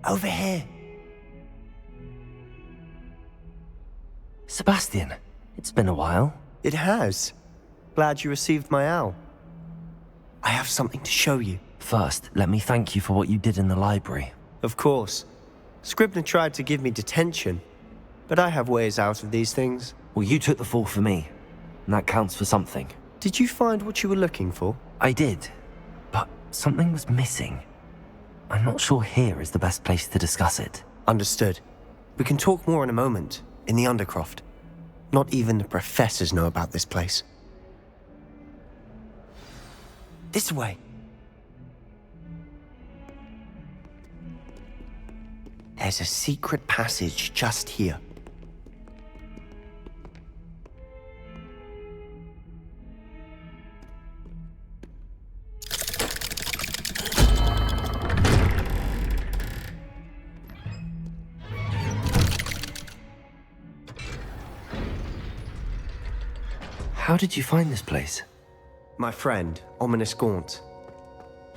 Over here. Sebastian, it's been a while. It has. Glad you received my owl. I have something to show you. First, let me thank you for what you did in the library. Of course. Scribner tried to give me detention, but I have ways out of these things. Well, you took the fall for me, and that counts for something. Did you find what you were looking for? I did, but something was missing. I'm not sure here is the best place to discuss it. Understood. We can talk more in a moment, in the Undercroft. Not even the professors know about this place. This way. There's a secret passage just here. How did you find this place? My friend, Ominous Gaunt.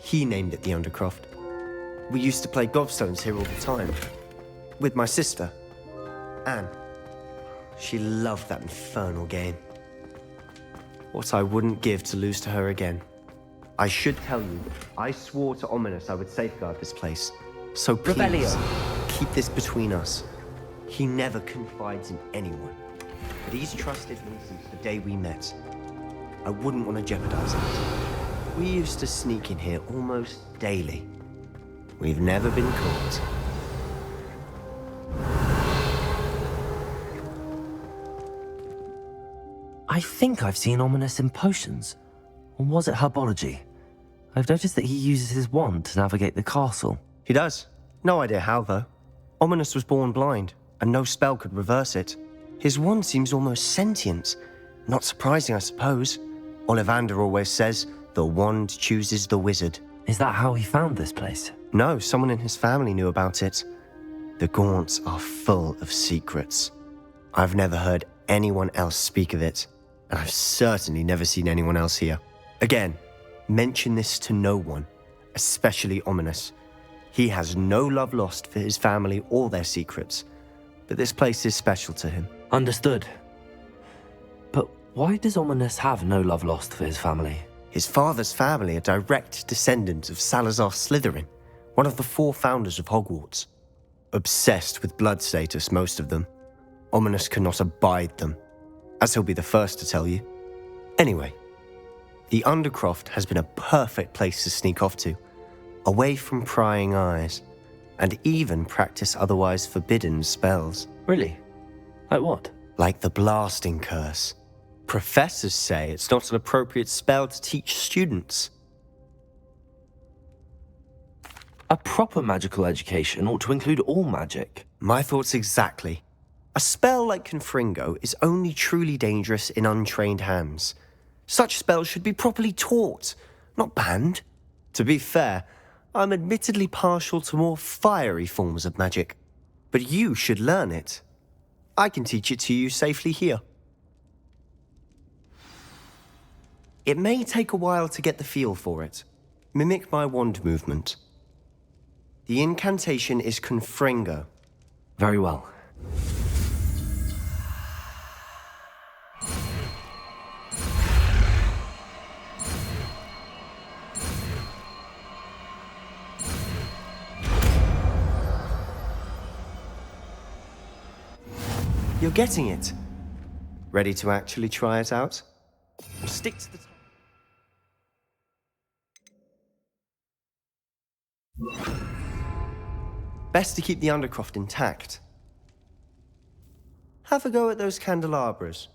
He named it the Undercroft. We used to play gobstones here all the time. With my sister, Anne. She loved that infernal game. What I wouldn't give to lose to her again. I should tell you, I swore to Ominous I would safeguard this place. So please, Revelio. keep this between us. He never confides in anyone. But he's trusted me since the day we met. I wouldn't want to jeopardize it. We used to sneak in here almost daily. We've never been caught. I think I've seen Ominous in potions. Or was it herbology? I've noticed that he uses his wand to navigate the castle. He does. No idea how, though. Ominous was born blind, and no spell could reverse it. His wand seems almost sentient. Not surprising, I suppose. Ollivander always says, the wand chooses the wizard. Is that how he found this place? No, someone in his family knew about it. The Gaunts are full of secrets. I've never heard anyone else speak of it, and I've certainly never seen anyone else here. Again, mention this to no one, especially Ominous. He has no love lost for his family or their secrets, but this place is special to him. Understood. But why does Ominous have no love lost for his family? His father's family are direct descendants of Salazar Slytherin, one of the 4 founders of Hogwarts. Obsessed with blood status, most of them. Ominous cannot abide them, as he'll be the first to tell you. Anyway, the Undercroft has been a perfect place to sneak off to, away from prying eyes, and even practice otherwise forbidden spells. Really? Like what? Like the blasting curse. Professors say it's not an appropriate spell to teach students. A proper magical education ought to include all magic. My thoughts exactly. A spell like Confringo is only truly dangerous in untrained hands. Such spells should be properly taught, not banned. To be fair, I'm admittedly partial to more fiery forms of magic. But you should learn it. I can teach it to you safely here. It may take a while to get the feel for it. Mimic my wand movement. The incantation is Confringo. Very well. You're getting it. Ready to actually try it out? Or stick to the... Best to keep the Undercroft intact. Have a go at those candelabras.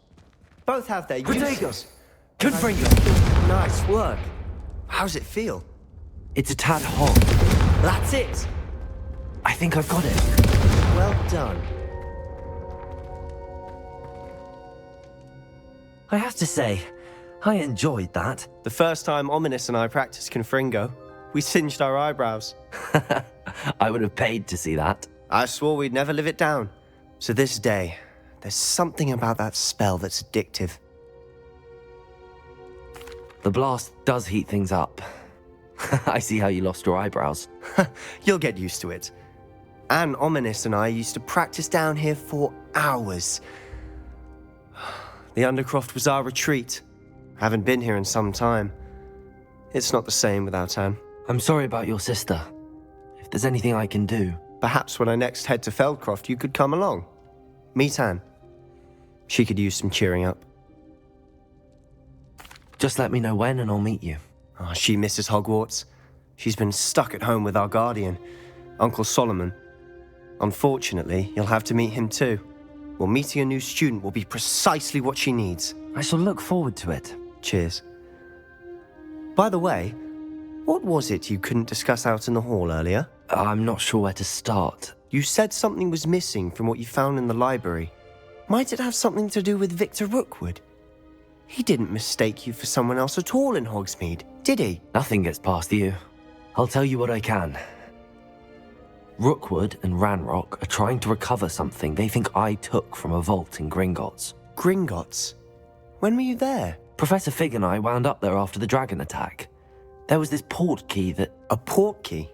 Both have their uses. Confringo! Nice work. How's it feel? It's a tad hot. That's it! I think I've got it. Well done. I have to say, I enjoyed that. The first time Ominous and I practiced Confringo, we singed our eyebrows. I would have paid to see that. I swore we'd never live it down. So this day, there's something about that spell that's addictive. The blast does heat things up. I see how you lost your eyebrows. You'll get used to it. Anne Ominous and I used to practice down here for hours. The Undercroft was our retreat. Haven't been here in some time. It's not the same without Anne. I'm sorry about your sister. If there's anything I can do... Perhaps when I next head to Feldcroft, you could come along. Meet Anne. She could use some cheering up. Just let me know when and I'll meet you. Oh, she misses Hogwarts. She's been stuck at home with our guardian, Uncle Solomon. Unfortunately, you'll have to meet him too. Well, meeting a new student will be precisely what she needs. I shall look forward to it. Cheers. By the way, what was it you couldn't discuss out in the hall earlier? I'm not sure where to start. You said something was missing from what you found in the library. Might it have something to do with Victor Rookwood? He didn't mistake you for someone else at all in Hogsmeade, did he? Nothing gets past you. I'll tell you what I can. Rookwood and Ranrock are trying to recover something they think I took from a vault in Gringotts. Gringotts? When were you there? Professor Fig and I wound up there after the dragon attack. There was this port key that... A port key?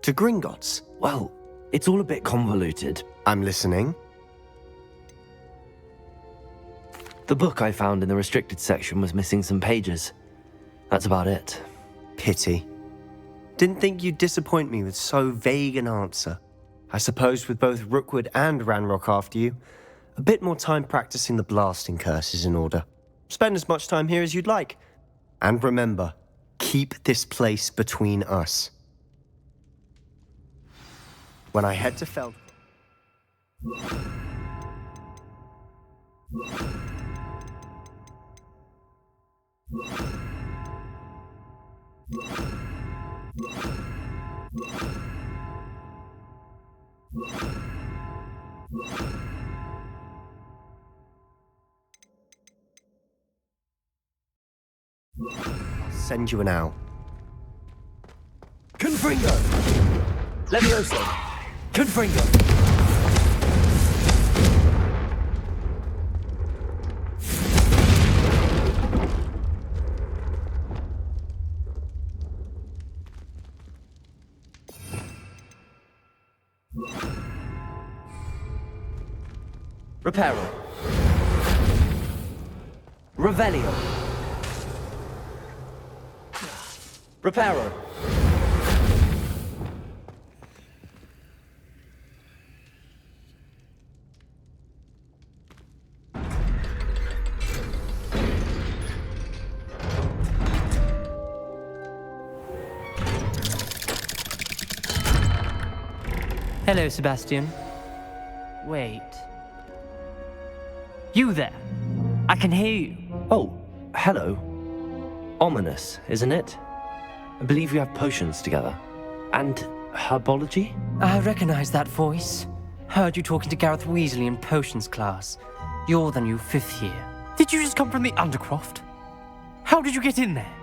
To Gringotts? Well, it's all a bit convoluted. I'm listening. The book I found in the restricted section was missing some pages. That's about it. Pity. Didn't think you'd disappoint me with so vague an answer. I suppose with both Rookwood and Ranrock after you, a bit more time practicing the blasting curse is in order. Spend as much time here as you'd like. And remember, keep this place between us. When I head to Feld... I'll send you an owl. Confringo! Levioso! Confringo! Reparo. Revelio. Reparo. Hello, Sebastian. Wait. You there? I can hear you. Oh, hello. Ominous, isn't it? I believe we have potions together. And herbology? I recognize that voice. Heard you talking to Gareth Weasley in potions class. You're the new 5th year. Did you just come from the Undercroft? How did you get in there?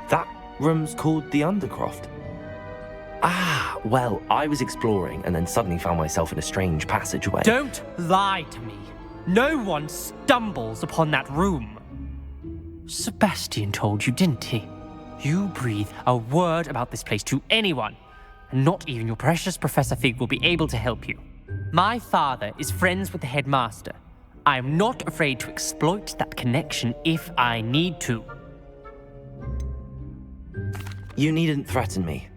That room's called the Undercroft. Ah, well, I was exploring and then suddenly found myself in a strange passageway. Don't lie to me. No one stumbles upon that room. Sebastian told you, didn't he? You breathe a word about this place to anyone, and not even your precious Professor Fig will be able to help you. My father is friends with the headmaster. I am not afraid to exploit that connection if I need to. You needn't threaten me.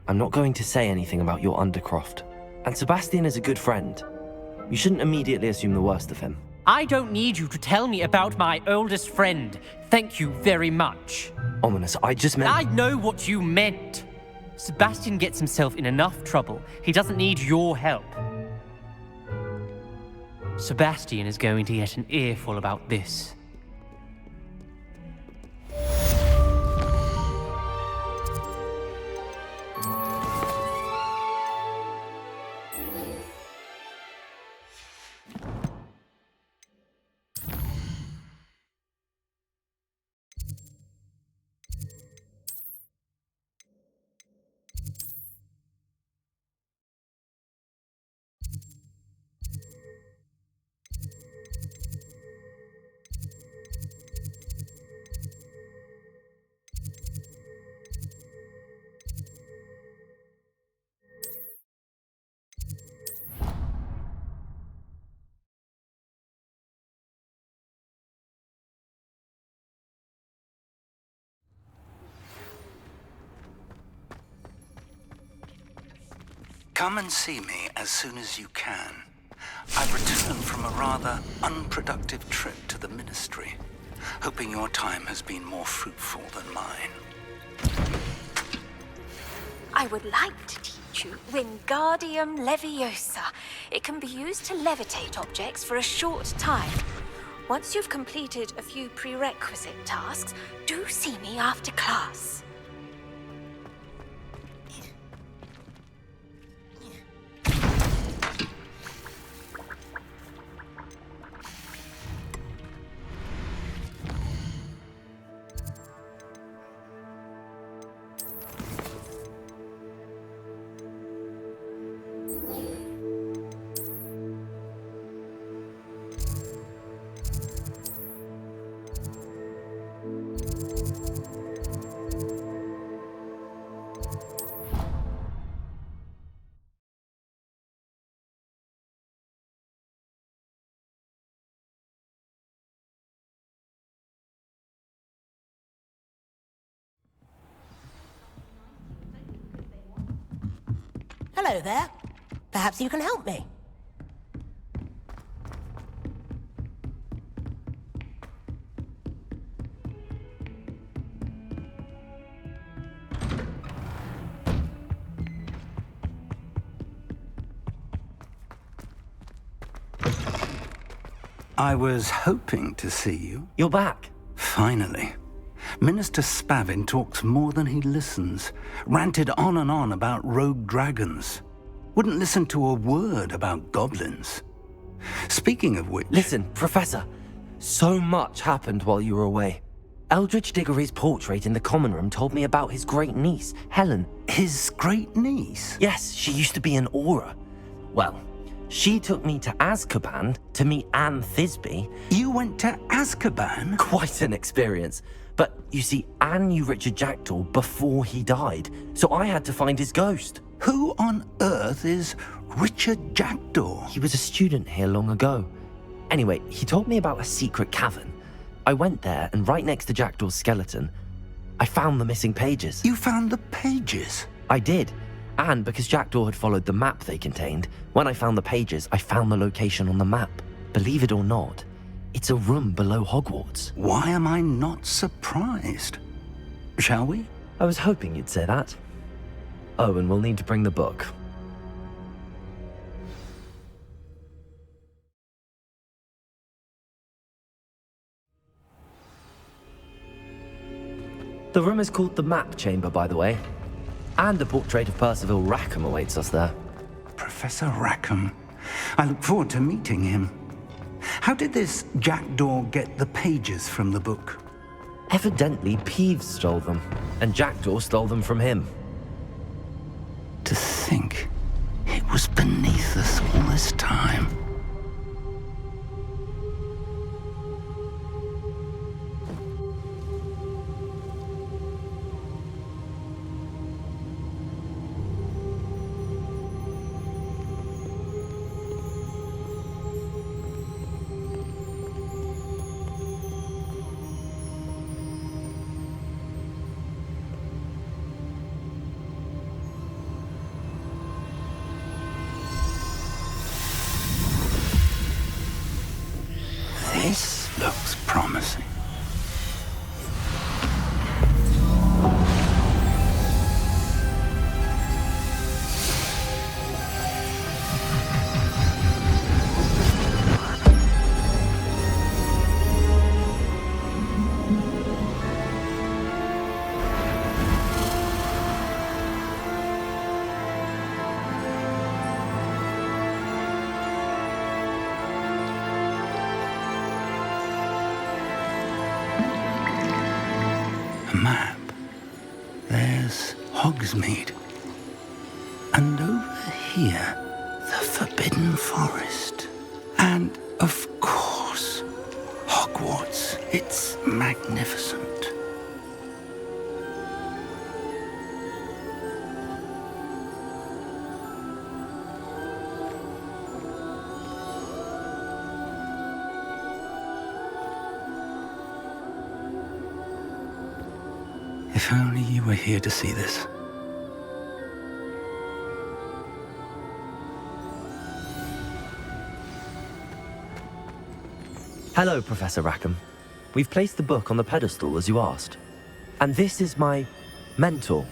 I'm not going to say anything about your Undercroft. And Sebastian is a good friend. You shouldn't immediately assume the worst of him. I don't need you to tell me about my oldest friend. Thank you very much. Ominous, I just meant... I know what you meant. Sebastian gets himself in enough trouble. He doesn't need your help. Sebastian is going to get an earful about this. Come and see me as soon as you can. I've returned from a rather unproductive trip to the Ministry, hoping your time has been more fruitful than mine. I would like to teach you Wingardium Leviosa. It can be used to levitate objects for a short time. Once you've completed a few prerequisite tasks, do see me after class. Hello there. Perhaps you can help me. I was hoping to see you. You're back. Finally. Minister Spavin talks more than he listens. Ranted on and on about rogue dragons. Wouldn't listen to a word about goblins. Speaking of which... Listen, Professor. So much happened while you were away. Eldridge Diggory's portrait in the common room told me about his great niece, Helen. His great niece? Yes, she used to be an Auror. Well, she took me to Azkaban to meet Anne Thisbe. You went to Azkaban? Quite an experience. But you see, Anne knew Richard Jackdaw before he died, so I had to find his ghost. Who on earth is Richard Jackdaw? He was a student here long ago. Anyway, he told me about a secret cavern. I went there, and right next to Jackdaw's skeleton, I found the missing pages. You found the pages? I did. And because Jackdaw had followed the map they contained, when I found the pages, I found the location on the map. Believe it or not, it's a room below Hogwarts. Why am I not surprised? Shall we? I was hoping you'd say that. Oh, and we'll need to bring the book. The room is called the Map Chamber, by the way. And a portrait of Percival Rackham awaits us there. Professor Rackham. I look forward to meeting him. How did this Jackdaw get the pages from the book? Evidently, Peeves stole them, and Jackdaw stole them from him. To think it was beneath us all this time. This looks promising. A map. There's Hogsmeade. And over here, the Forbidden Forest. And, of course, Hogwarts. It's magnificent. If only you were here to see this. Hello, Professor Rackham. We've placed the book on the pedestal as you asked. And this is my mentor,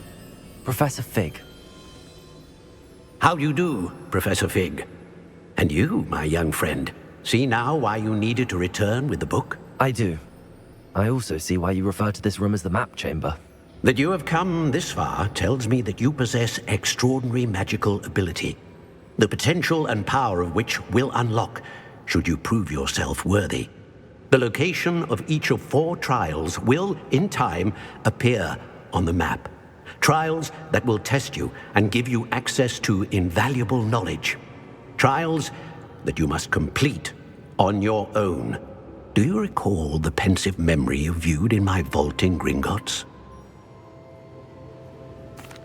Professor Fig. How do you do, Professor Fig? And you, my young friend, see now why you needed to return with the book? I do. I also see why you refer to this room as the map chamber. That you have come this far tells me that you possess extraordinary magical ability, the potential and power of which will unlock should you prove yourself worthy. The location of each of 4 trials will, in time, appear on the map. Trials that will test you and give you access to invaluable knowledge. Trials that you must complete on your own. Do you recall the pensive memory you viewed in my vault in Gringotts?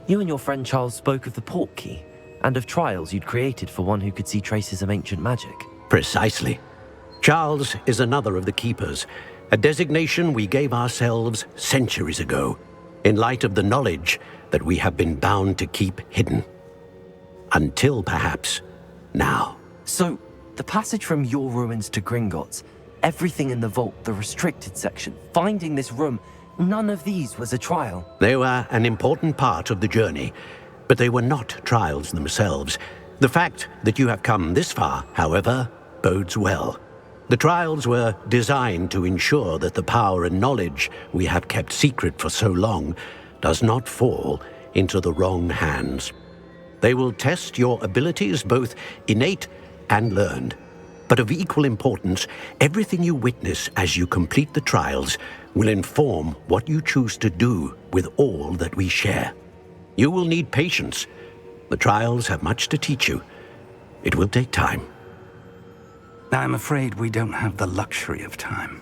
You and your friend Charles spoke of the port key, and of trials you'd created for one who could see traces of ancient magic. Precisely. Charles is another of the Keepers, a designation we gave ourselves centuries ago, in light of the knowledge that we have been bound to keep hidden. Until, perhaps, now. So, the passage from your ruins to Gringotts, everything in the vault, the restricted section, finding this room, none of these was a trial. They were an important part of the journey, but they were not trials themselves. The fact that you have come this far, however, bodes well. The trials were designed to ensure that the power and knowledge we have kept secret for so long does not fall into the wrong hands. They will test your abilities, both innate and learned. But of equal importance, everything you witness as you complete the trials will inform what you choose to do with all that we share. You will need patience. The trials have much to teach you. It will take time. I'm afraid we don't have the luxury of time.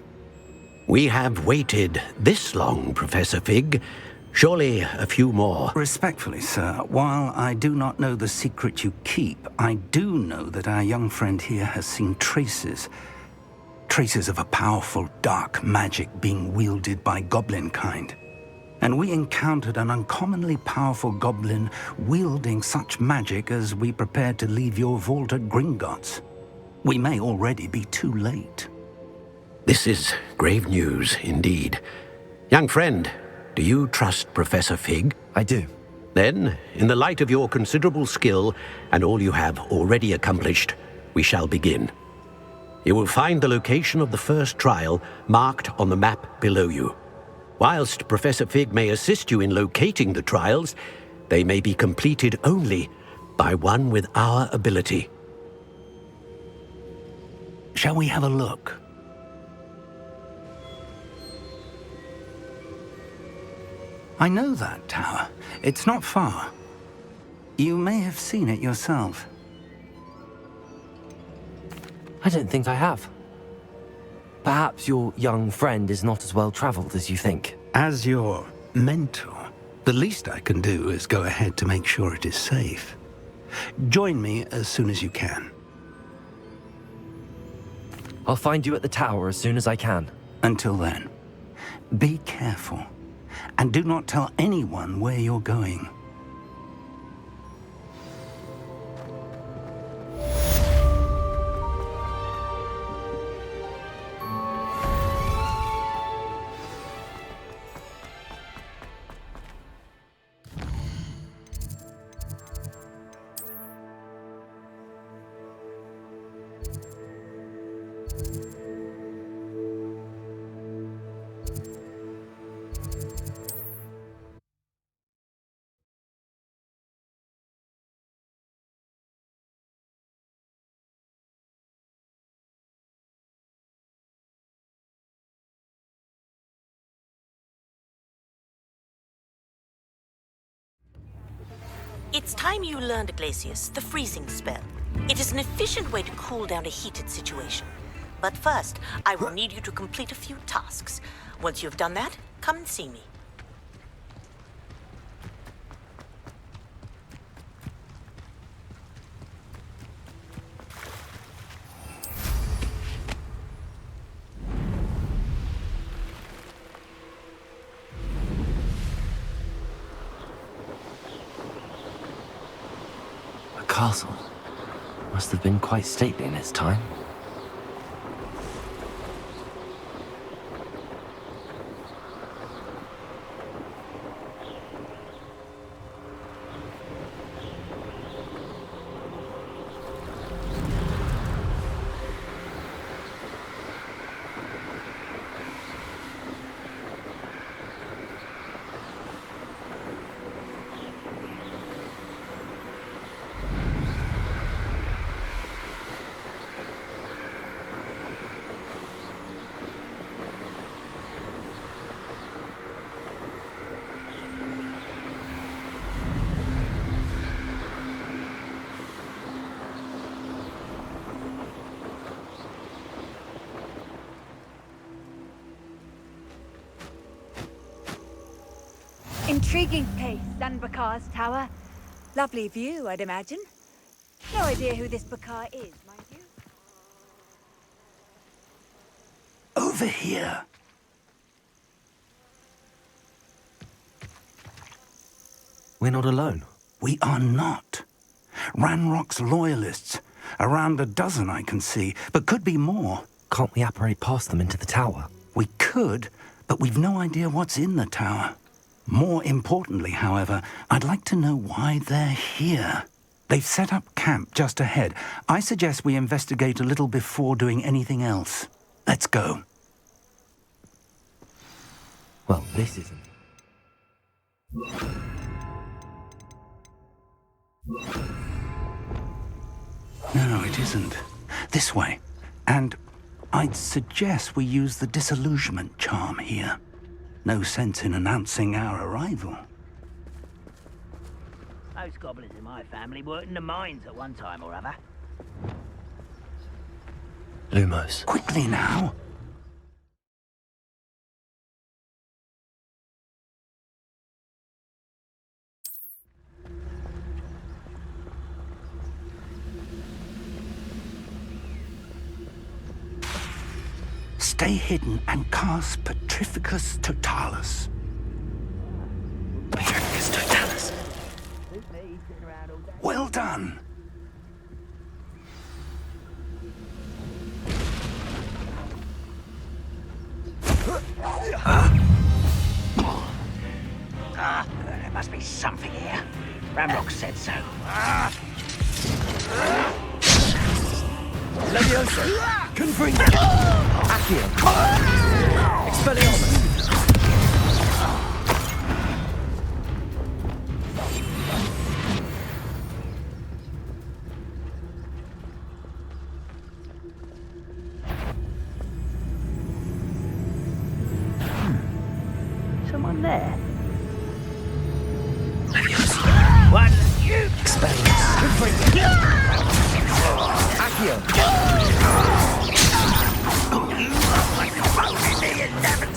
We have waited this long, Professor Fig. Surely a few more. Respectfully, sir, while I do not know the secret you keep, I do know that our young friend here has seen traces of a powerful dark magic being wielded by goblin kind. And we encountered an uncommonly powerful goblin wielding such magic as we prepared to leave your vault at Gringotts. We may already be too late. This is grave news indeed. Young friend, do you trust Professor Fig? I do. Then, in the light of your considerable skill and all you have already accomplished, we shall begin. You will find the location of the first trial marked on the map below you. Whilst Professor Fig may assist you in locating the trials, they may be completed only by one with our ability. Shall we have a look? I know that tower. It's not far. You may have seen it yourself. I don't think I have. Perhaps your young friend is not as well traveled as you think. As your mentor, the least I can do is go ahead to make sure it is safe. Join me as soon as you can. I'll find you at the tower as soon as I can. Until then, be careful, and do not tell anyone where you're going. It's time you learned, Glacius, the freezing spell. It is an efficient way to cool down a heated situation. But first, I will need you to complete a few tasks. Once you've done that, come and see me. Castle must have been quite stately in its time. Intriguing place, Sanbakar's tower. Lovely view, I'd imagine. No idea who this Bakar is, mind you. Over here. We're not alone. We are not. Ranrock's loyalists. Around a dozen I can see, but could be more. Can't we apparate past them into the tower? We could, but we've no idea what's in the tower. More importantly, however, I'd like to know why they're here. They've set up camp just ahead. I suggest we investigate a little before doing anything else. Let's go. Well, this isn't. No, it isn't. This way. And I'd suggest we use the disillusionment charm here. No sense in announcing our arrival. Those goblins in my family worked in the mines at one time or other. Lumos. Quickly now. Stay hidden and cast Petrificus Totalis. Petrificus Totalis. Well done. There must be something here. Ramrock said so. Leviosa! Confringo! Accio! Expelliarmus! Someone there? Leviosa! What? You? Expelliarmus! Confringo! Accio!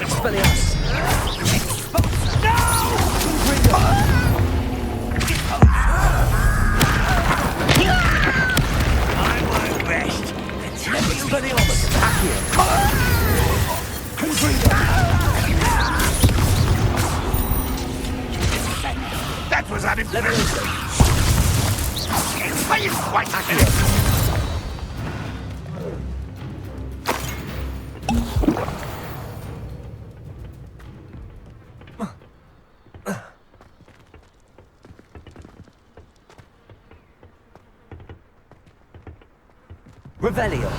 Expelliarmus! No! Confringo! I won't rest. Expelliarmus! Accio! Confringo! That was unimpressive. Leviosa! Quite Accio! Revelio.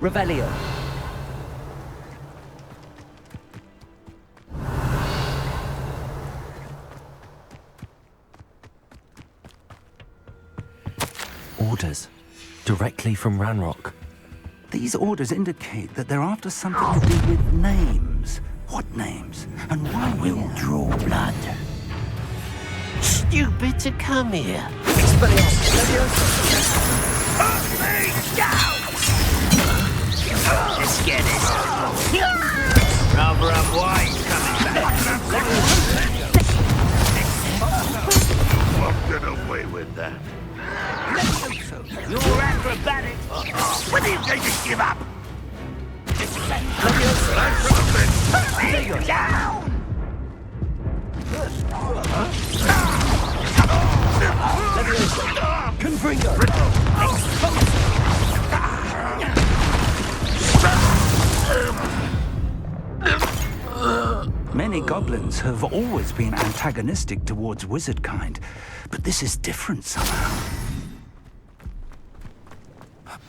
Revelio. Orders. Directly from Ranrock. These orders indicate that they're after something to do with names. What names? And why We'll draw blood. Stupid to come here. Expelliarmus! Leviosa! Let's get it. Rather unwise coming back. I'll get away with that. You're acrobatic. When are you going to give up? Down! Confringo! Many Many goblins have always been antagonistic towards wizard kind, but this is different somehow.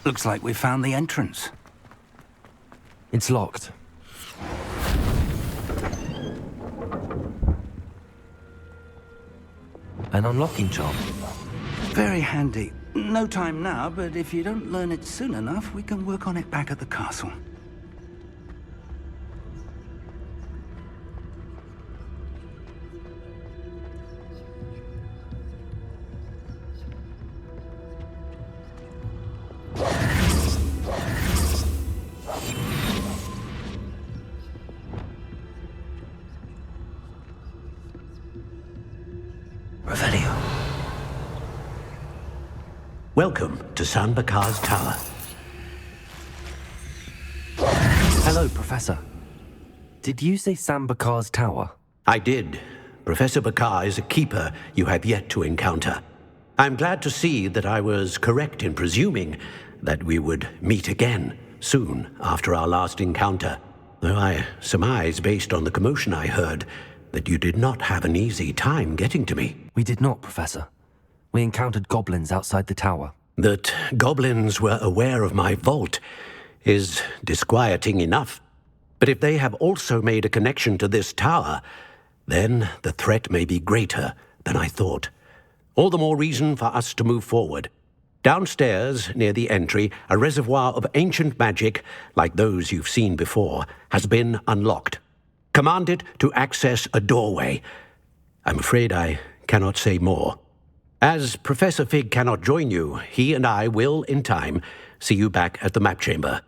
Looks like we found the entrance. It's locked. An unlocking charm. Very handy. No time now, but if you don't learn it soon enough, we can work on it back at the castle. Revelio. Welcome to San Bakar's Tower. Hello, Professor. Did you say Sam Bakar's tower? I did. Professor Bakar is a keeper you have yet to encounter. I'm glad to see that I was correct in presuming that we would meet again soon after our last encounter, though I surmise, based on the commotion I heard, that you did not have an easy time getting to me. We did not, Professor. We encountered goblins outside the tower. That goblins were aware of my vault is disquieting enough. But if they have also made a connection to this tower, then the threat may be greater than I thought. All the more reason for us to move forward. Downstairs, near the entry, a reservoir of ancient magic, like those you've seen before, has been unlocked. Command it to access a doorway. I'm afraid I cannot say more. As Professor Fig cannot join you, he and I will, in time, see you back at the map chamber.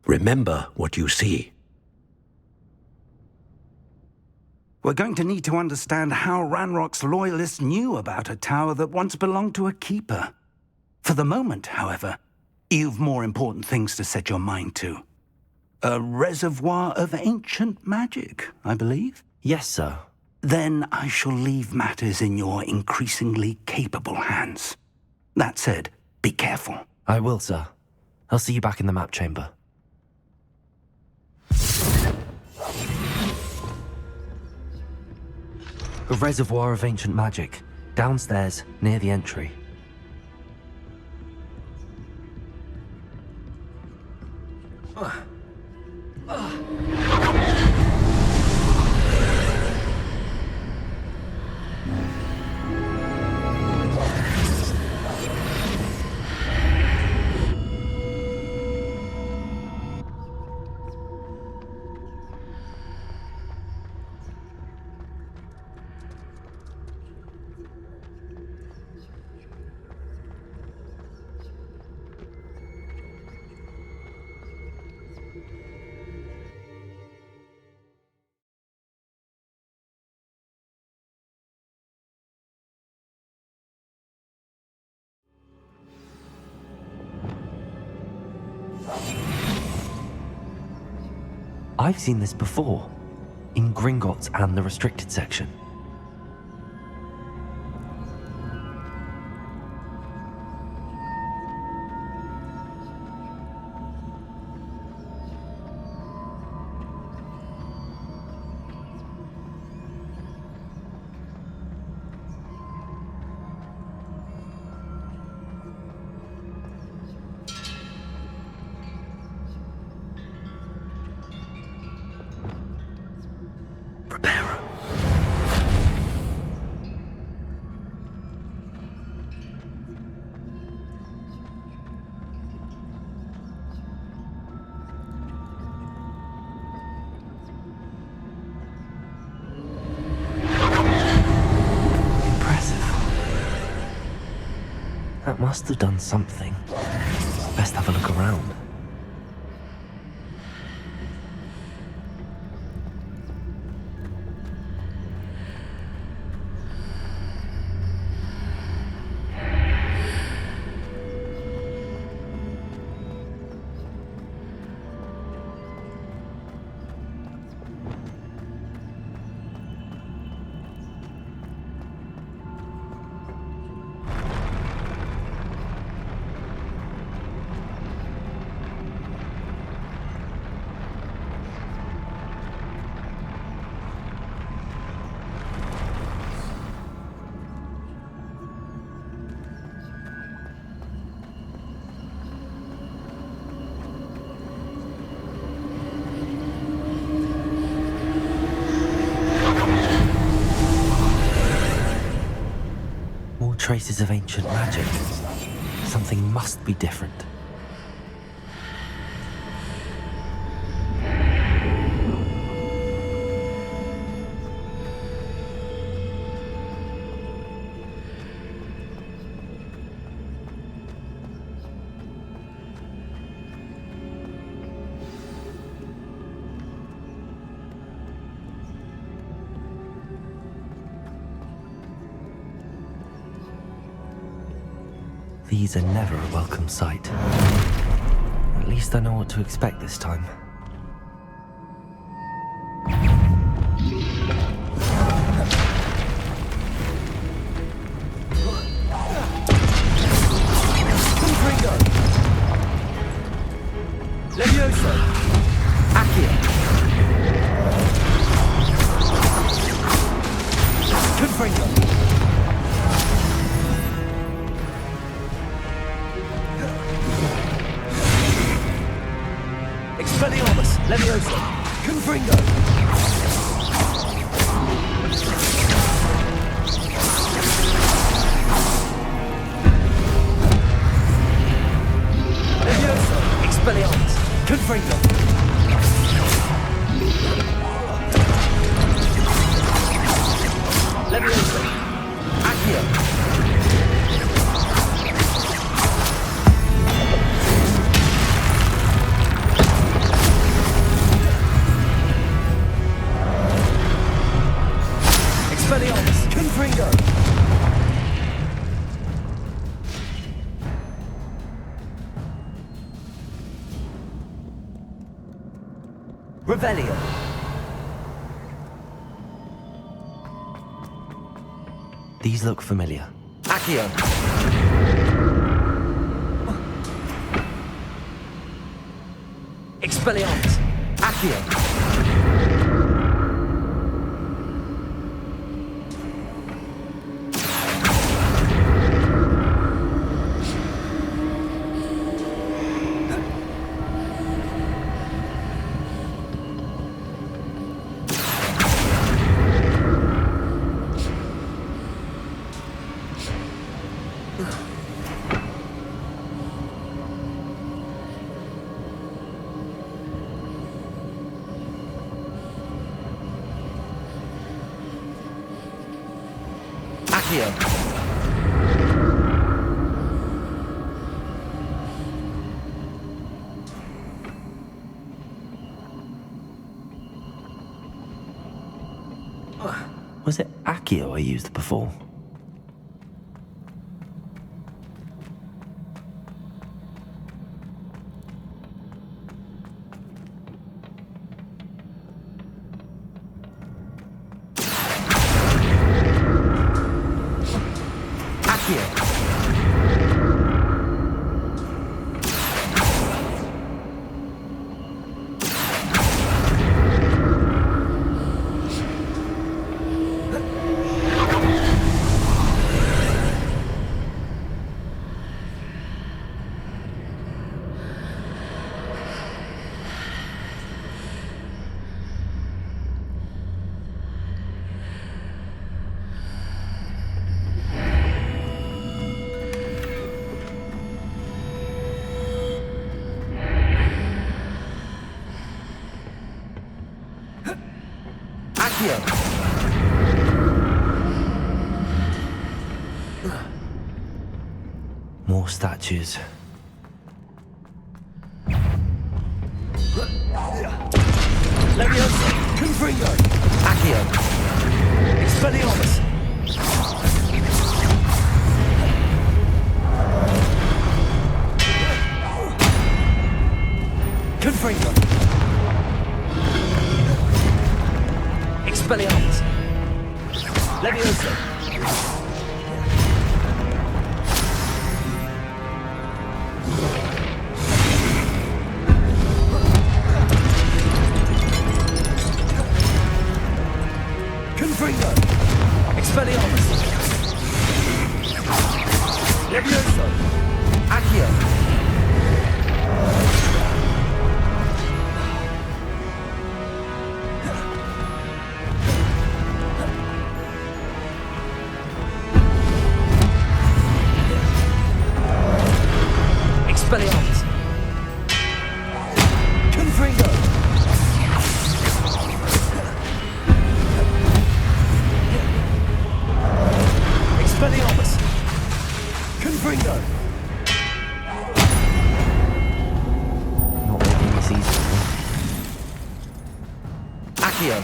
Remember what you see. We're going to need to understand how Ranrock's loyalists knew about a tower that once belonged to a keeper. For the moment, however, you've more important things to set your mind to. A reservoir of ancient magic, I believe? Yes, sir. Then I shall leave matters in your increasingly capable hands. That said, be careful. I will, sir. I'll see you back in the map chamber. A reservoir of ancient magic, downstairs, near the entry. I've seen this before, in Gringotts and the restricted section. That must have done something. Best have a look around. traces of ancient magic. Something must be different. These are never a welcome sight. At least I know what to expect this time. Confringo! Levioso! Accio! Confringo! Expelliarmus, Levioso, Confringo. Levioso, Expelliarmus, Confringo. Levioso, Accio. Expelliarmus, Confringo! Revelio! These look familiar. Accio! Expelliarmus, Accio! Accio. Was it Accio I used before? More statues. Levioso, Confringo, Accio. Expelliarmus. Confringo. Expelliarmus. Levioso. Confringo. Expelliarmus. Levioso. Accio. Expelliarmus! Confringo! Expelliarmus! Confringo! Not making this easy. Accio!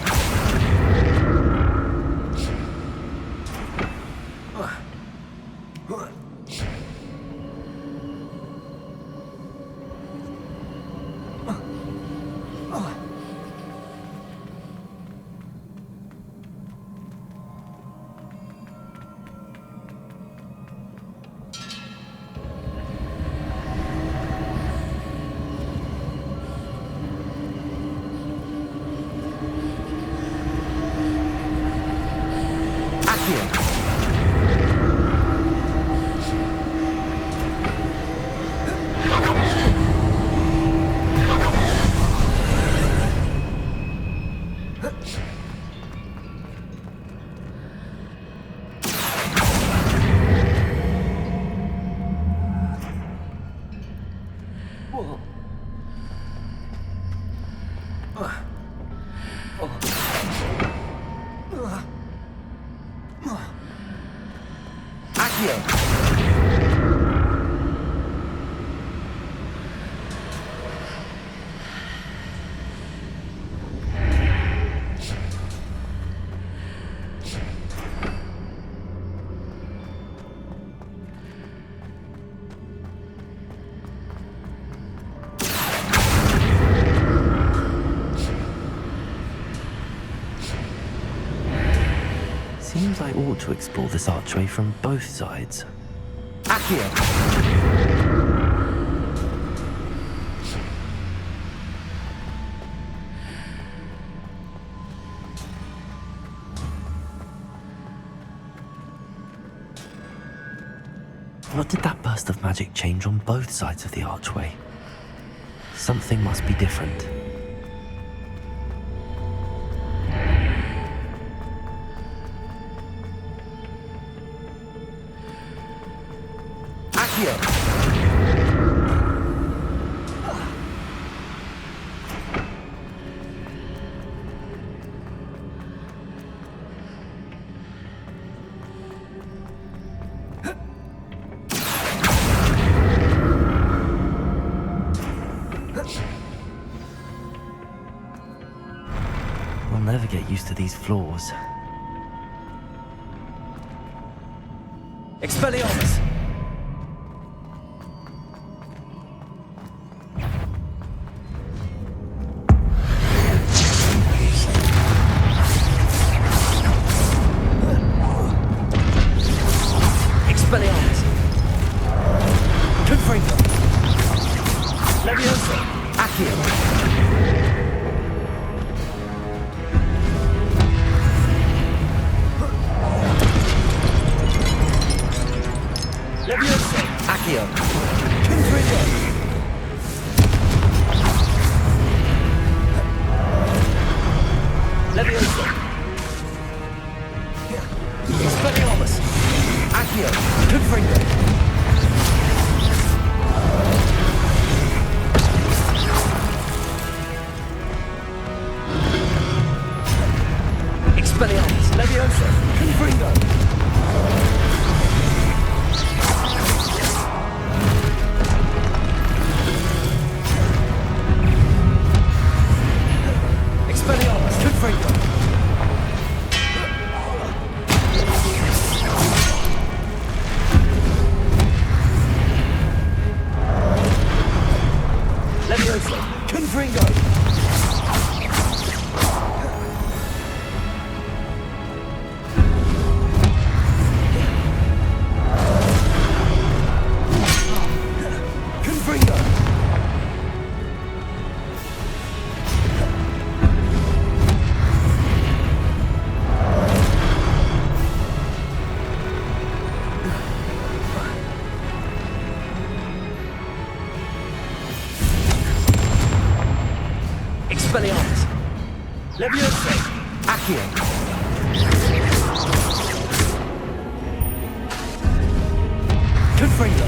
Seems I ought to explore this archway from both sides. Accio! What did that burst of magic change on both sides of the archway? Something must be different. I'll never get used to these floors. Expelliarmus! Expelliarmus! Confringo! Leviosa! Accio! Leviosa! Accio! Confringo! Leviosa! Expelliarmus! Accio! Confringo! Expelliarmus! Leviosa! Confringo! Expelliarmus! Confringo! Leviosa! Confringo! Expelliarmus! Leviosa! Accio! Confringo!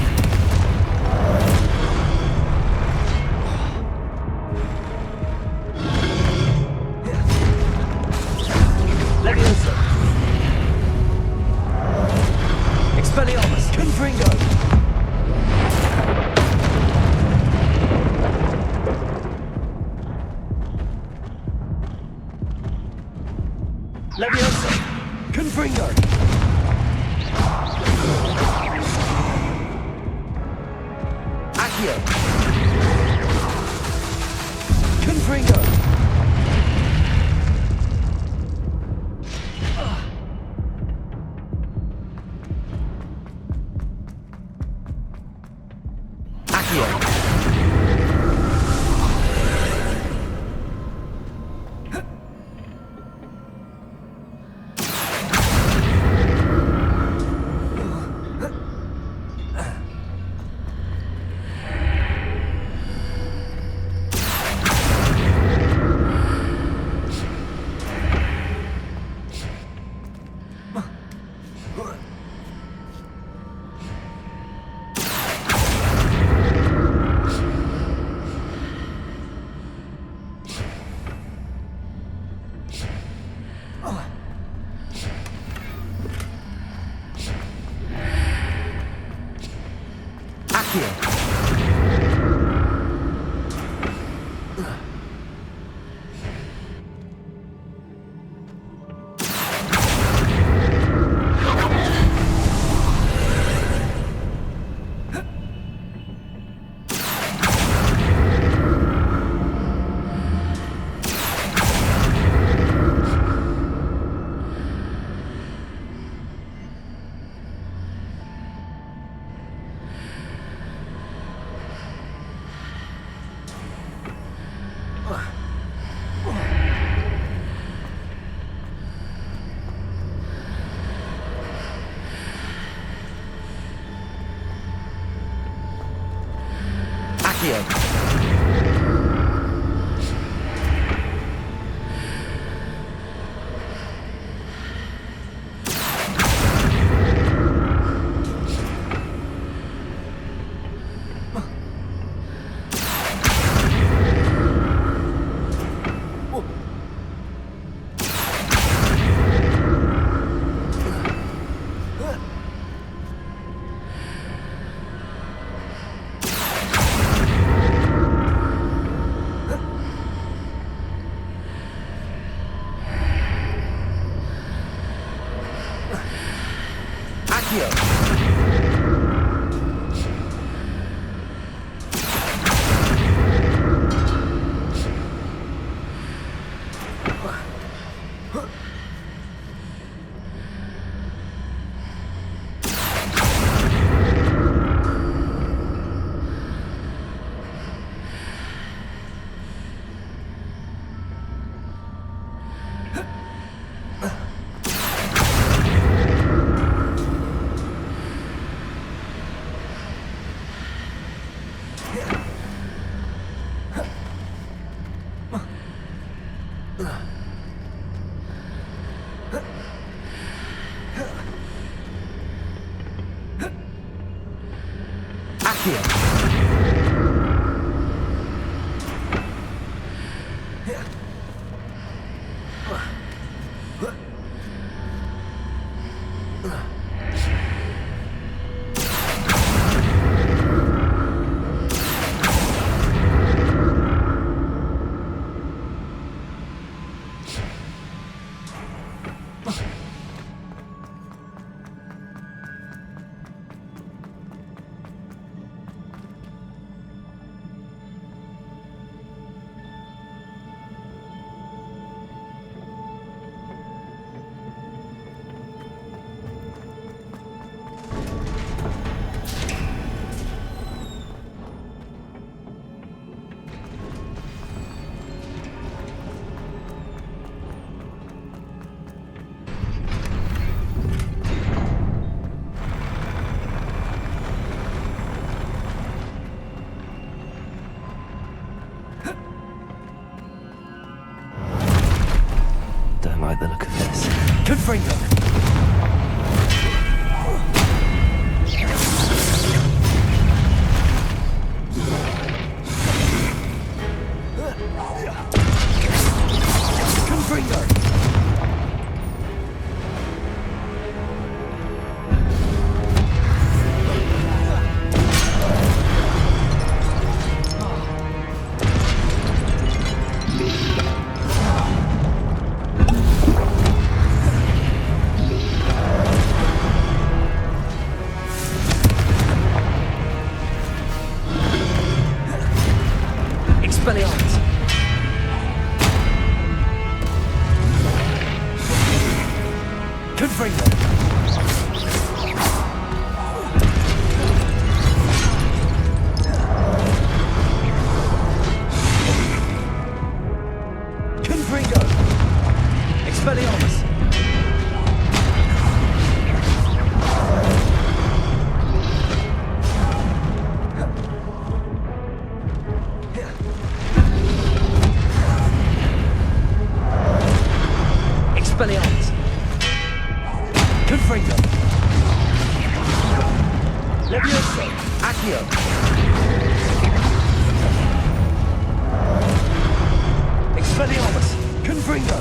Accio! Confringo! Accio! Don't like the look of this. Confringo! Confringo! Expelliarmus! Confringo! Confringo! Expelliarmus! Expelliarmus! Confringo! Levioso! Accio! Expelliarmus! Confringo!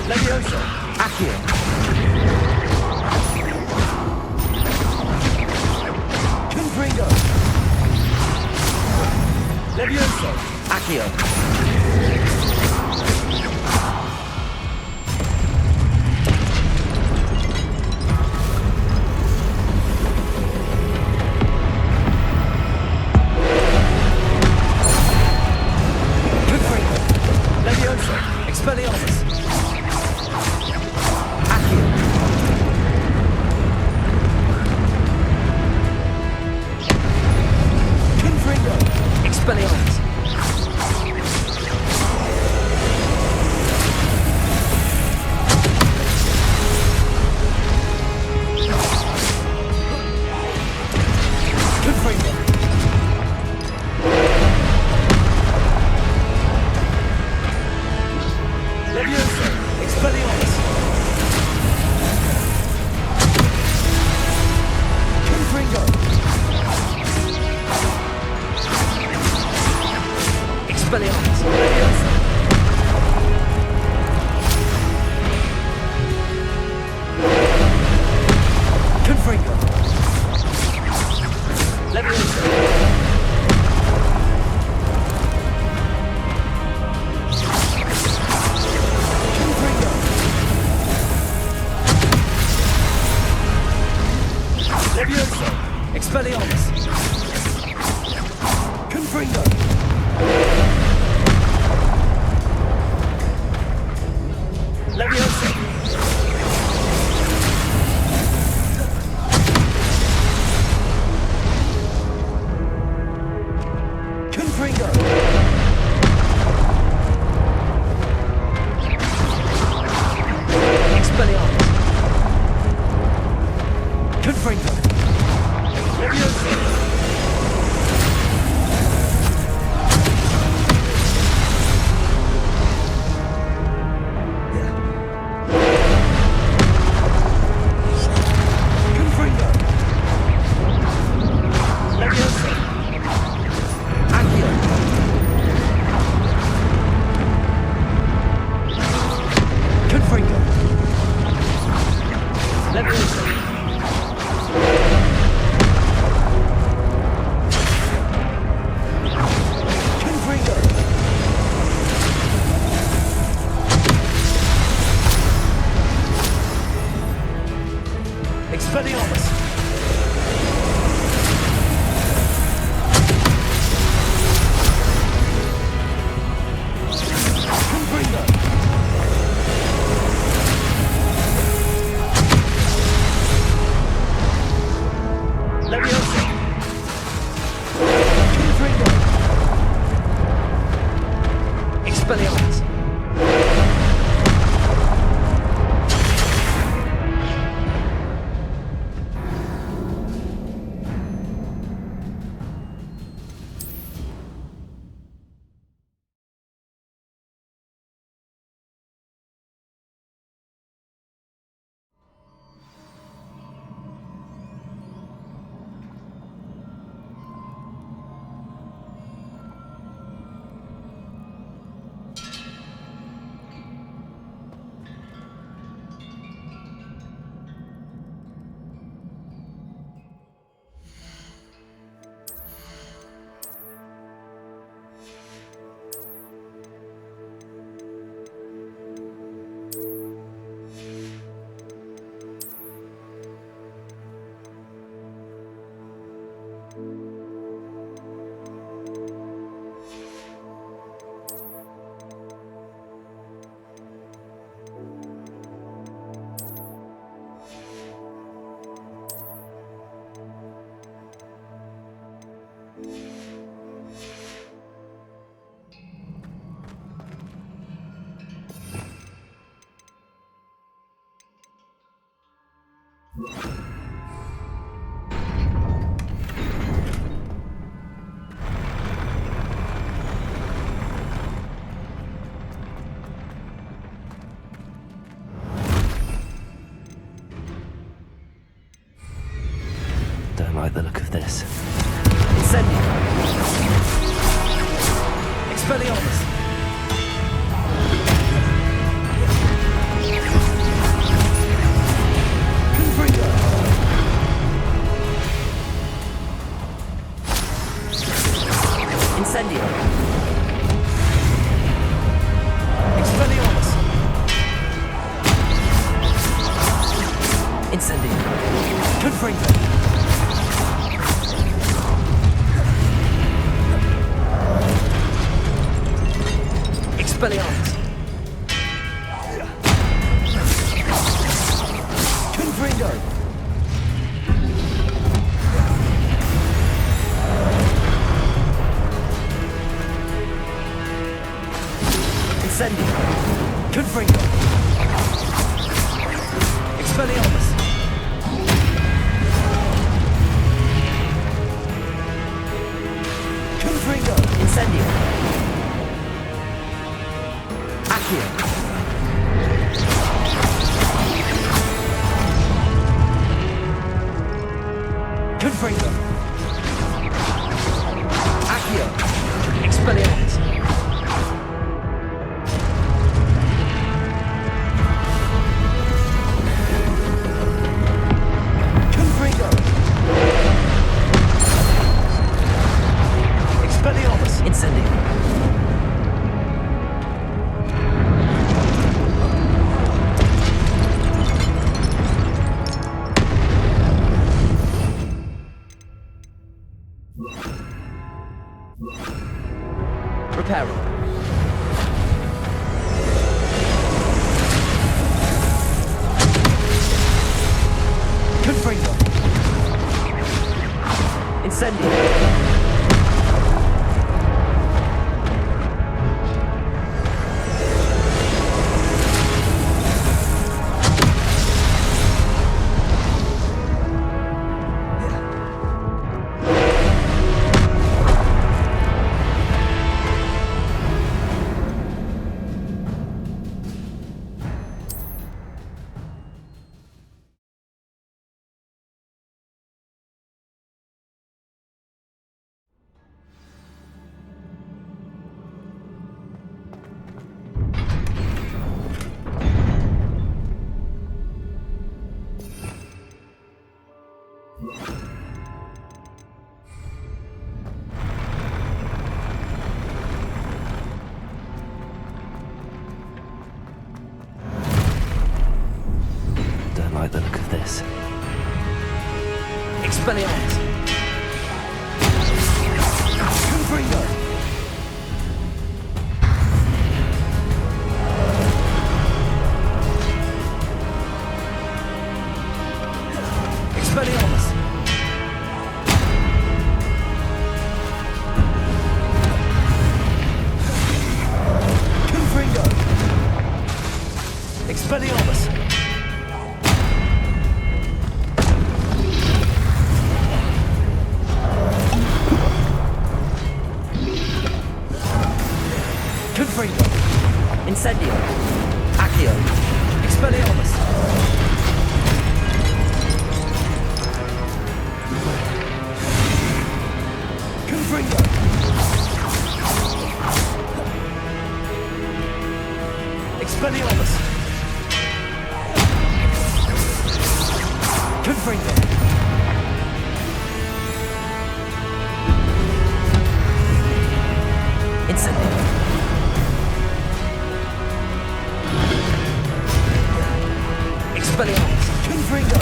Levioso! Accio! Confringo! Levioso! Accio! Expelliarmus! Accio! Confringo! Expelliarmus! Confringo! Levioso! Expelliarmus! Confringo! Expelliarmus! Levioso! Confringo! Levioso! Levioso! Expelliarmus! Confringo! Levioso! Confringo! Expelliarmus! Confringo! Levioso! Confringo! Levioso! Accio! Confringo! Levioso! like the look of this. Incendio! Expelliarmus! Confringo! Incendio! Expelliarmus! Incendio! Confringo! Expelliarmus! Confringo! Incendio! Confringo! Expelliarmus! Confringo! Incendio! Accio! Confringo! Accio! Expelliarmus! Confringo! Expelliarmus! Incendio! Reparo. Confringo. Incendio. Don't like the look of this. Expelliarmus! Confringo! Expelliarmus! Confringo! Expelliarmus! Confringo! Incendio! Accio! Expelliarmus! Confringo! Expelliarmus! Confringo! Incendio! Expelliarmus! Confringo!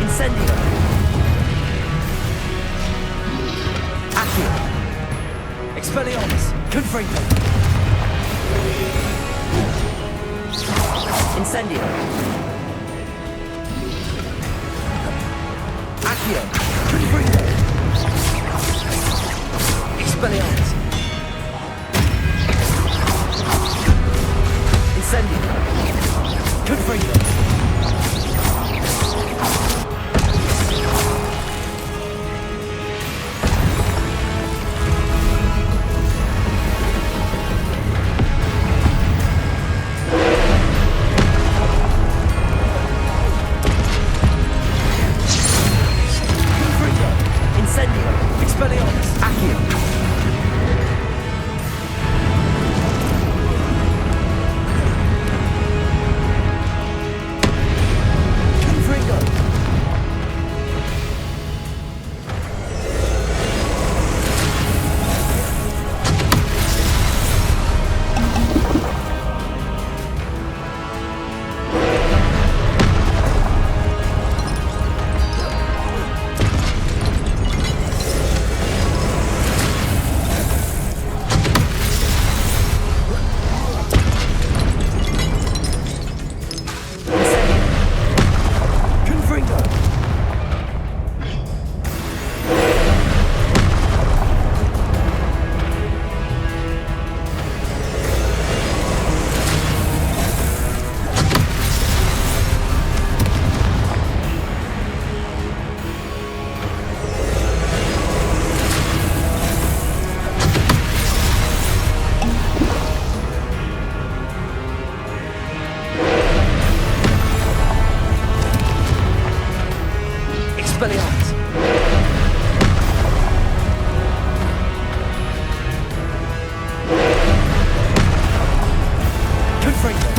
Incendio! Accio! Expelliarmus! Confringo! Incendio! Accio! Confringo! Expelliarmus! Incendio! Confringo! Expelliarmus! Confringo!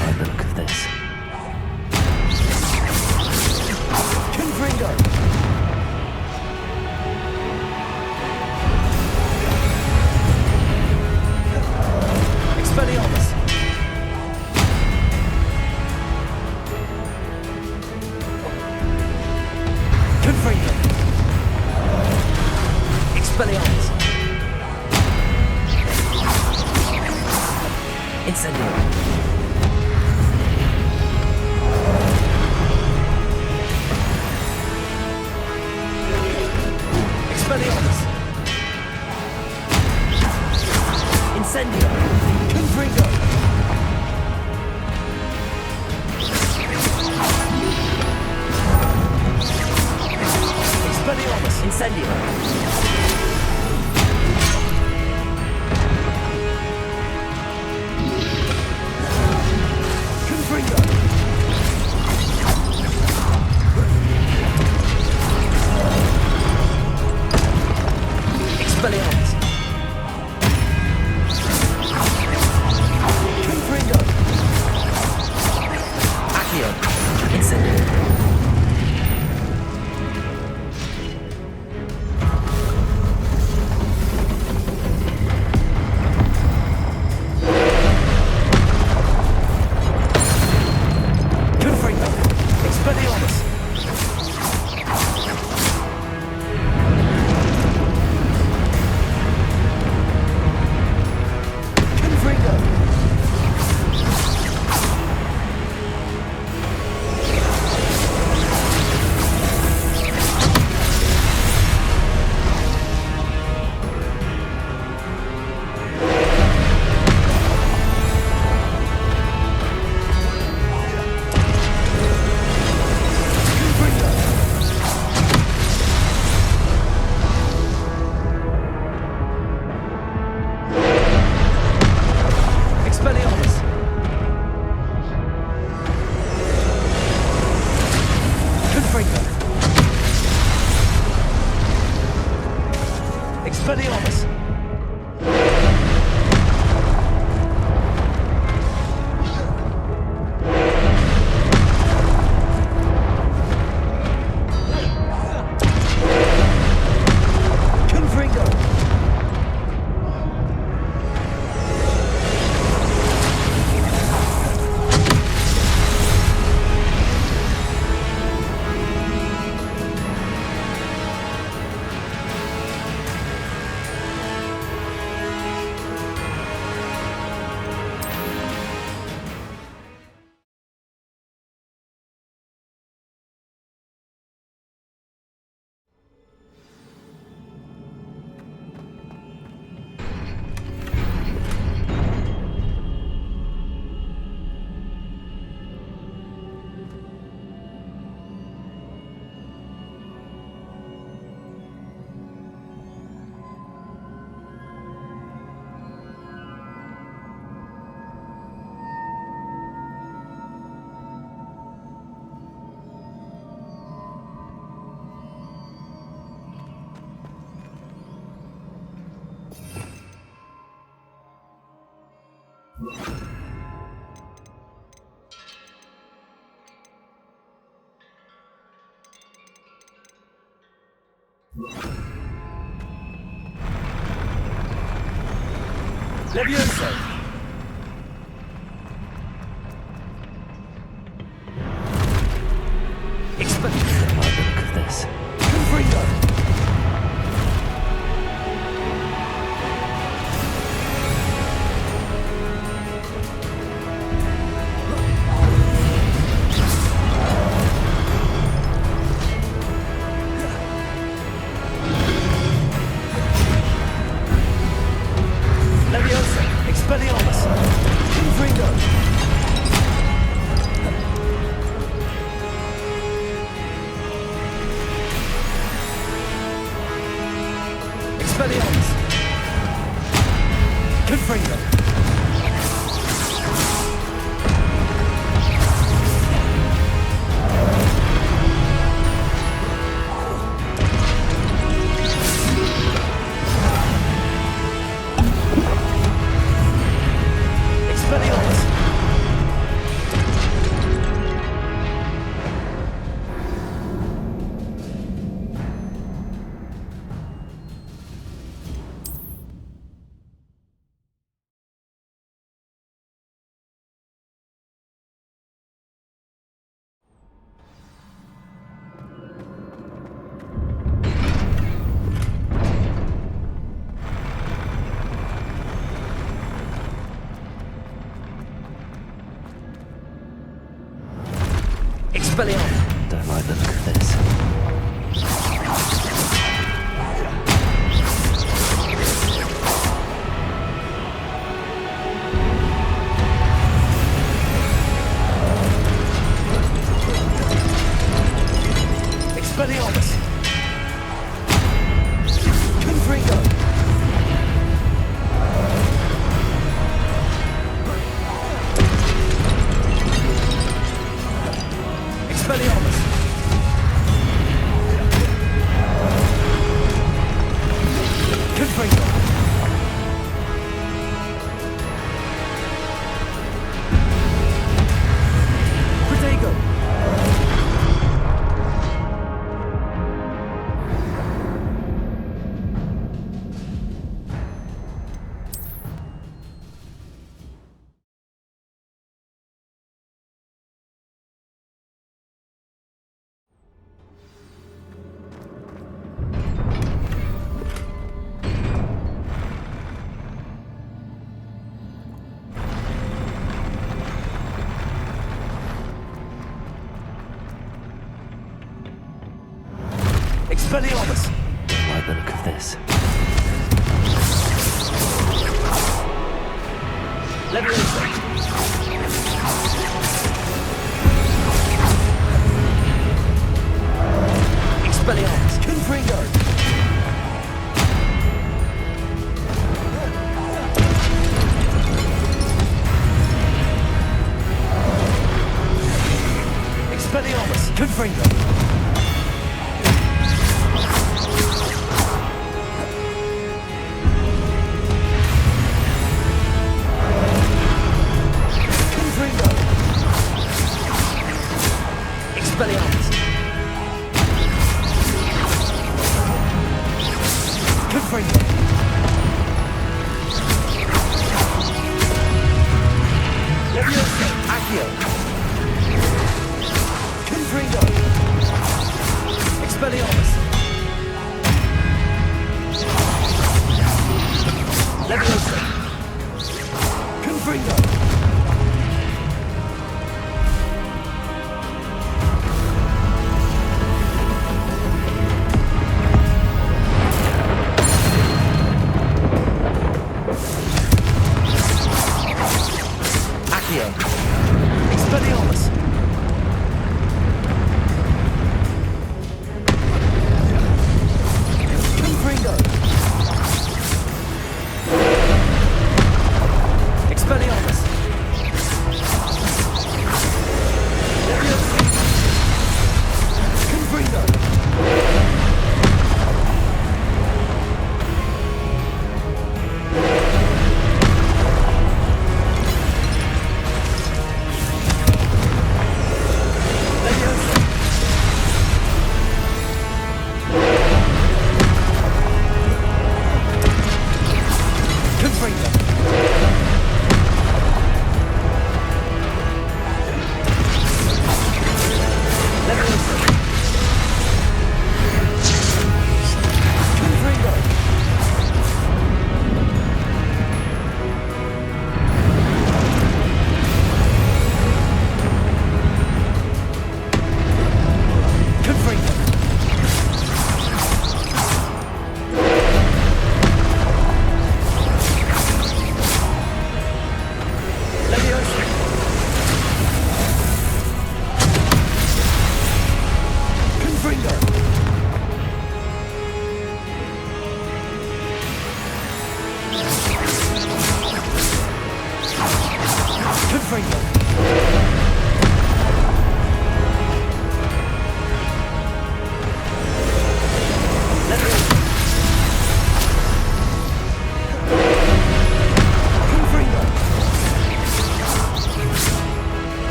By the look of this. Confringo! Expelliarmus! Confringo! Expelliarmus! Incendio! Expelliarmus! Incendio! Confringo! Expelliarmus! Incendio! Confringo! Expelliarmus! Confringo! Accio! Incendio! Confringo! Expelliarmus! Confringo! Levioso! Expelliarmus. Look at this. Confringo! Levioso! Expelliarmus! Confringo! Expelliarmus! Confringo! Expelliarmus! Expelliarmus. Don't like the look of this. Expelliarmus! Confringo! Expelliarmus! Confringo! Protego! Expelliarmus! Don't like the look of this. Levioso! Expelliarmus. Confringo! Expelliarmus! Confringo! Confringo! Expelliarmus. Confringo! Levioso! Accio! Confringo! Expelliarmus! Levioso! Confringo!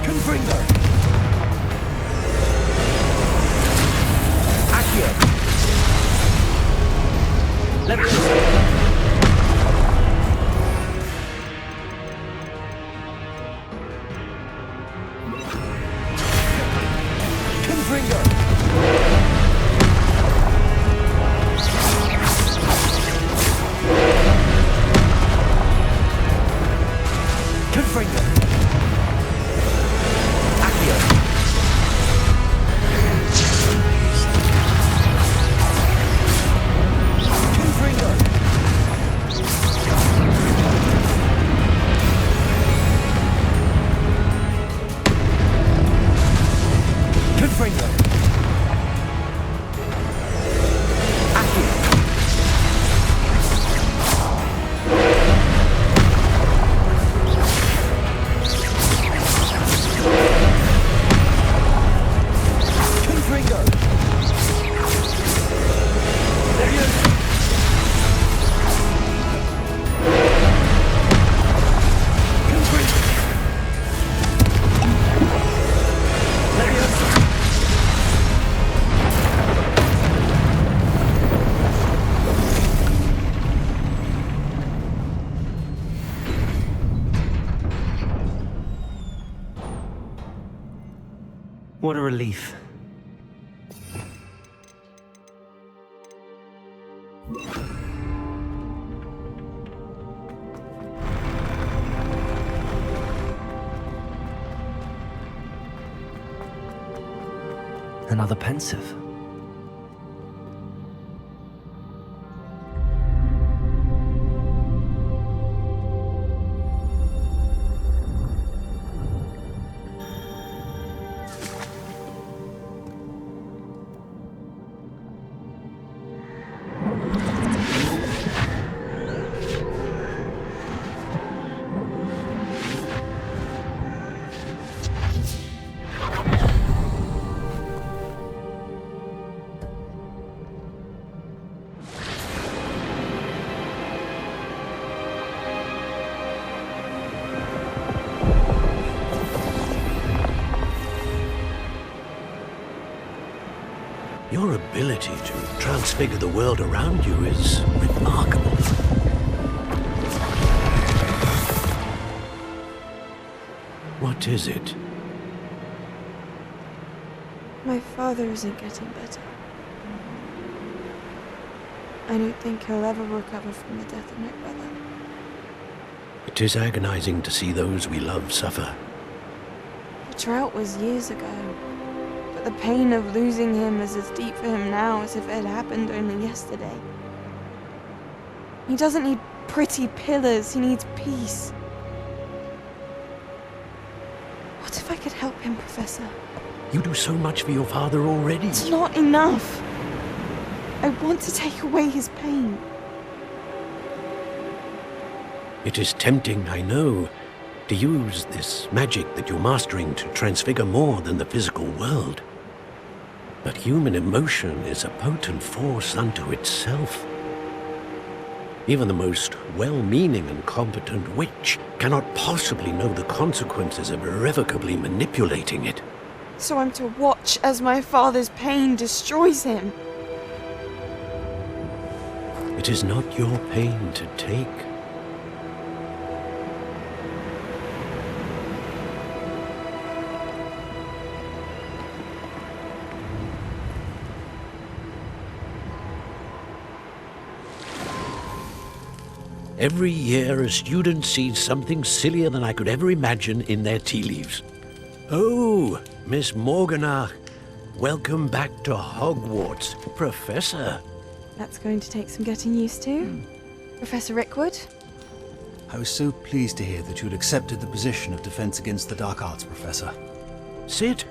Confringo! Accio! Leviosa! What a relief. Another pensive. Your ability to transfigure the world around you is remarkable. What is it? My father isn't getting better. I don't think he'll ever recover from the death of my brother. It is agonizing to see those we love suffer. The drought was years ago, but the pain of losing him is as deep for him now as if it had happened only yesterday. He doesn't need pretty pillars, he needs peace. What if I could help him, Professor? You do so much for your father already. It's not enough. I want to take away his pain. It is tempting, I know, to use this magic that you're mastering to transfigure more than the physical world. But human emotion is a potent force unto itself. Even the most well-meaning and competent witch cannot possibly know the consequences of irrevocably manipulating it. So I'm to watch as my father's pain destroys him. It is not your pain to take. Every year, a student sees something sillier than I could ever imagine in their tea leaves. Oh, Miss Morganach, welcome back to Hogwarts, Professor. That's going to take some getting used to. Professor Rickwood? I was so pleased to hear that you had accepted the position of Defense Against the Dark Arts, Professor. Sit,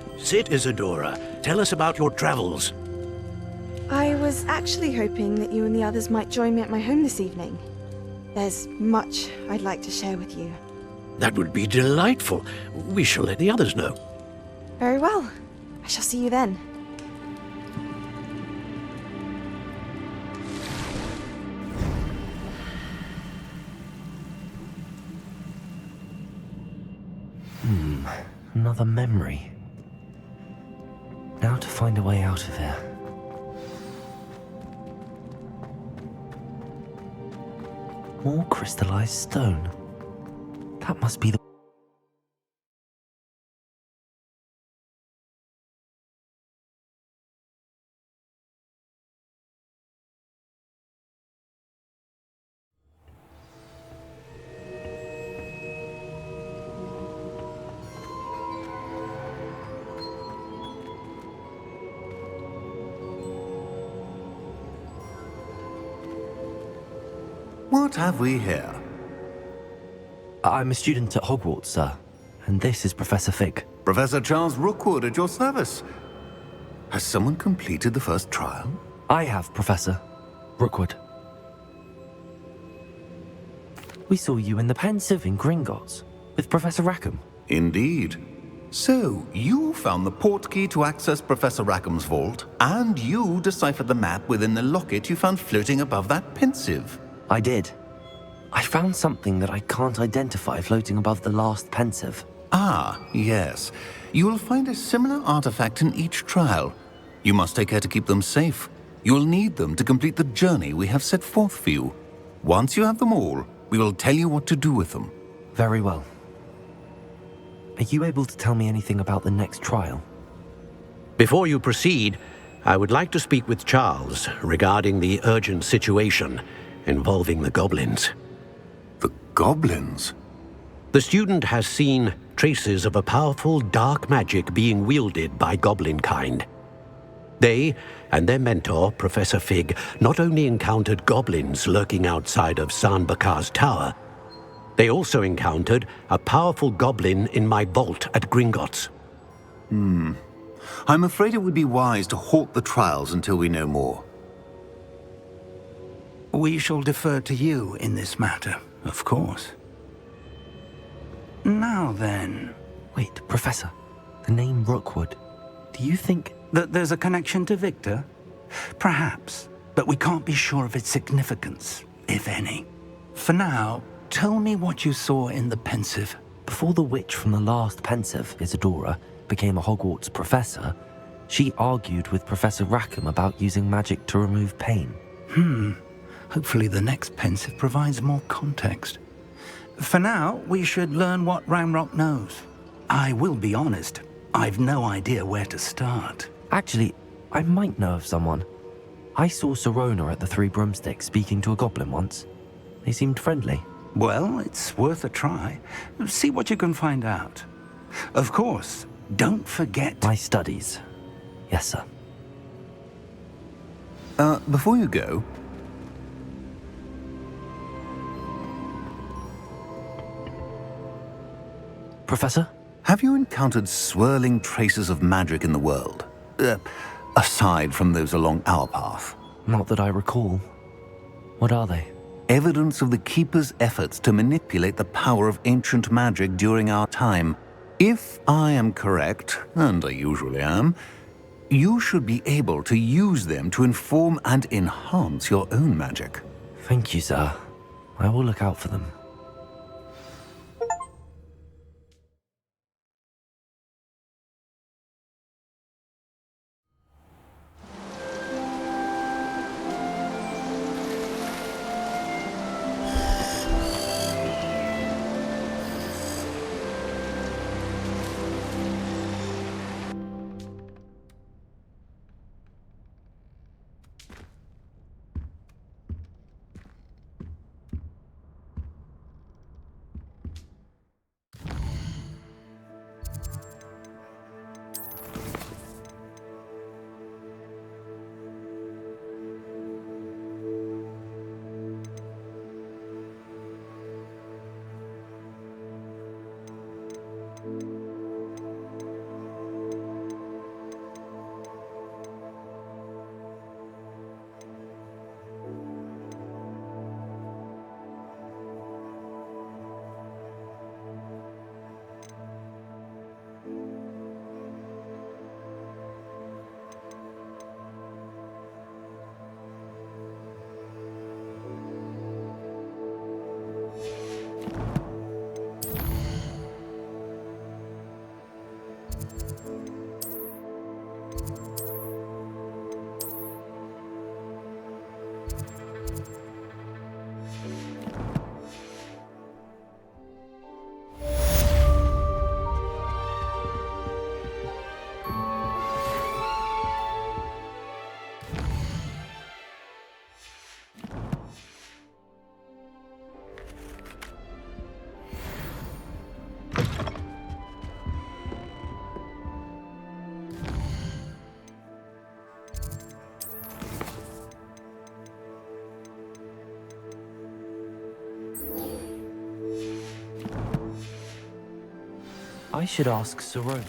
Isadora. Tell us about your travels. I was actually hoping that you and the others might join me at my home this evening. There's much I'd like to share with you. That would be delightful. We shall let the others know. Very well. I shall see you then. Another memory. Now to find a way out of here. More crystallized stone. That must be the... What have we here? I'm a student at Hogwarts, sir. And this is Professor Fig. Professor Charles Rookwood at your service. Has someone completed the first trial? I have, Professor Rookwood. We saw you in the Pensive in Gringotts with Professor Rackham. Indeed. So, you found the portkey to access Professor Rackham's vault, and you deciphered the map within the locket you found floating above that Pensive. I did. I found something that I can't identify floating above the last Pensive. Ah, yes. You will find a similar artifact in each trial. You must take care to keep them safe. You will need them to complete the journey we have set forth for you. Once you have them all, we will tell you what to do with them. Very well. Are you able to tell me anything about the next trial? Before you proceed, I would like to speak with Charles regarding the urgent situation involving the goblins. The goblins? The student has seen traces of a powerful dark magic being wielded by goblin kind. They and their mentor, Professor Fig, not only encountered goblins lurking outside of Bakar's tower, they also encountered a powerful goblin in my vault at Gringotts. I'm afraid it would be wise to halt the trials until we know more. We shall defer to you in this matter, of course. Now then... Wait, Professor. The name Rookwood. Do you think... that there's a connection to Victor? Perhaps, but we can't be sure of its significance, if any. For now, tell me what you saw in the Pensive. Before the witch from the last Pensive, Isadora, became a Hogwarts professor, she argued with Professor Rackham about using magic to remove pain. Hopefully the next Pensive provides more context. For now, we should learn what Ramrock knows. I will be honest, I've no idea where to start. Actually, I might know of someone. I saw Serona at the Three Broomsticks speaking to a goblin once. They seemed friendly. Well, it's worth a try. See what you can find out. Of course, don't forget... my studies. Yes, sir. Before you go... Professor? Have you encountered swirling traces of magic in the world? Aside from those along our path? Not that I recall. What are they? Evidence of the Keeper's efforts to manipulate the power of ancient magic during our time. If I am correct, and I usually am, you should be able to use them to inform and enhance your own magic. Thank you, sir. I will look out for them. I should ask Sorone.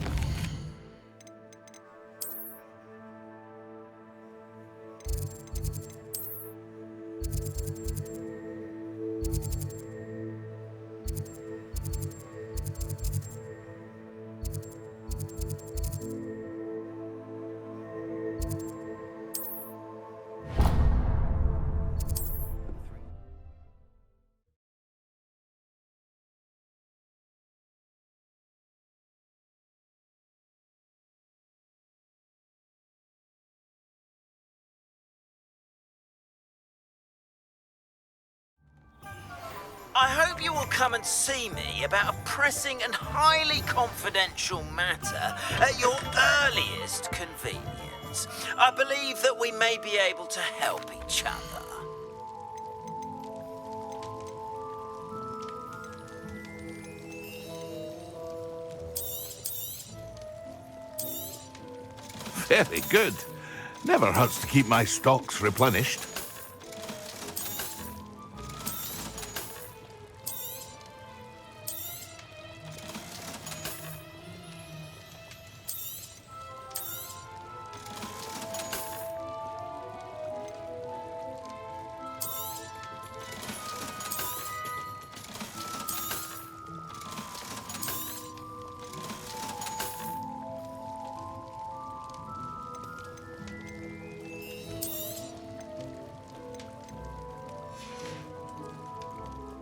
I hope you will come and see me about a pressing and highly confidential matter at your earliest convenience. I believe that we may be able to help each other. Very good. Never hurts to keep my stocks replenished.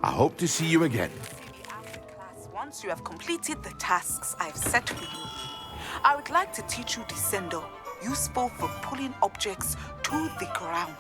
I hope to see you again. Once you have completed the tasks I've set for you, I would like to teach you Descendo, useful for pulling objects to the ground.